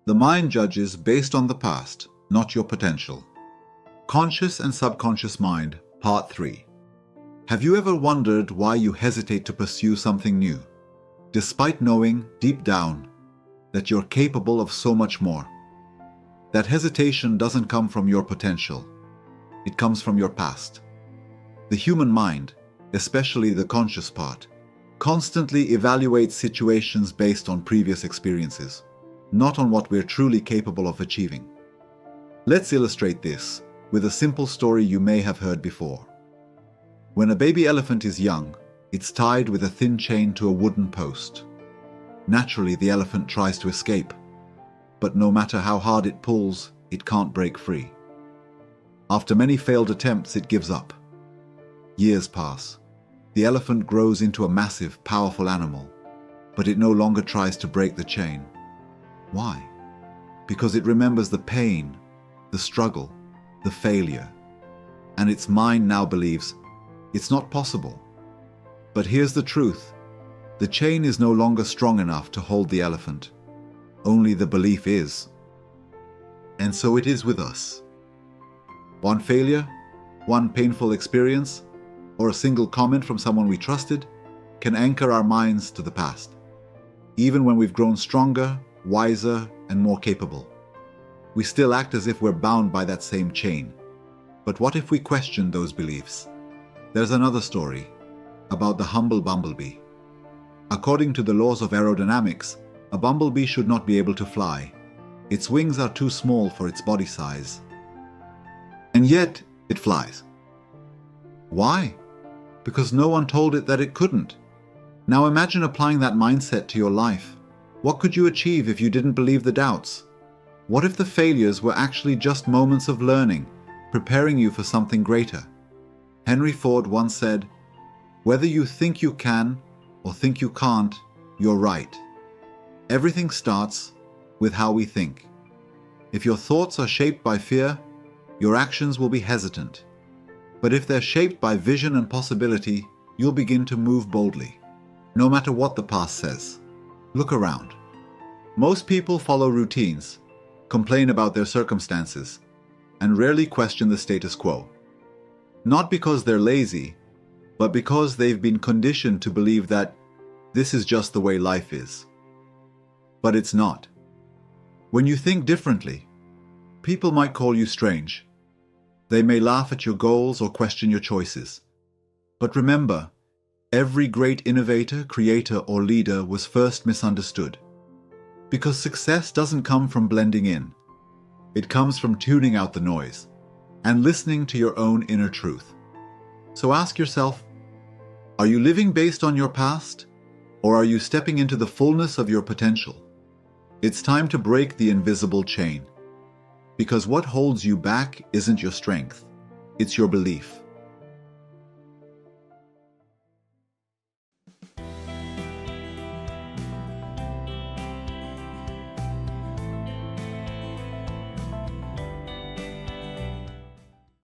The mind judges based on the past, not your potential. Conscious and Subconscious Mind, Part 3. Have you ever wondered why you hesitate to pursue something new, despite knowing, deep down, that you're capable of so much more? That hesitation doesn't come from your potential. It comes from your past. The human mind, especially the conscious part, constantly evaluates situations based on previous experiences, not on what we're truly capable of achieving. Let's illustrate this with a simple story you may have heard before. When a baby elephant is young, it's tied with a thin chain to a wooden post. Naturally, the elephant tries to escape, but no matter how hard it pulls, it can't break free. After many failed attempts, it gives up. Years pass. The elephant grows into a massive, powerful animal, but it no longer tries to break the chain. Why? Because it remembers the pain, the struggle, the failure, and its mind now believes it's not possible. But here's the truth. The chain is no longer strong enough to hold the elephant. Only the belief is. And so it is with us. One failure, one painful experience, or a single comment from someone we trusted can anchor our minds to the past, even when we've grown stronger, wiser, and more capable. We still act as if we're bound by that same chain. But what if we question those beliefs? There's another story about the humble bumblebee. According to the laws of aerodynamics, a bumblebee should not be able to fly. Its wings are too small for its body size. And yet, it flies. Why? Because no one told it that it couldn't. Now imagine applying that mindset to your life. What could you achieve if you didn't believe the doubts? What if the failures were actually just moments of learning, preparing you for something greater? Henry Ford once said, "Whether you think you can or think you can't, you're right." Everything starts with how we think. If your thoughts are shaped by fear, your actions will be hesitant. But if they're shaped by vision and possibility, you'll begin to move boldly, no matter what the past says. Look around. Most people follow routines, complain about their circumstances, and rarely question the status quo. Not because they're lazy, but because they've been conditioned to believe that this is just the way life is. But it's not. When you think differently, people might call you strange. They may laugh at your goals or question your choices. But remember, every great innovator, creator, or leader was first misunderstood. Because success doesn't come from blending in. It comes from tuning out the noise and listening to your own inner truth. So ask yourself, are you living based on your past, or are you stepping into the fullness of your potential? It's time to break the invisible chain. Because what holds you back isn't your strength, it's your belief.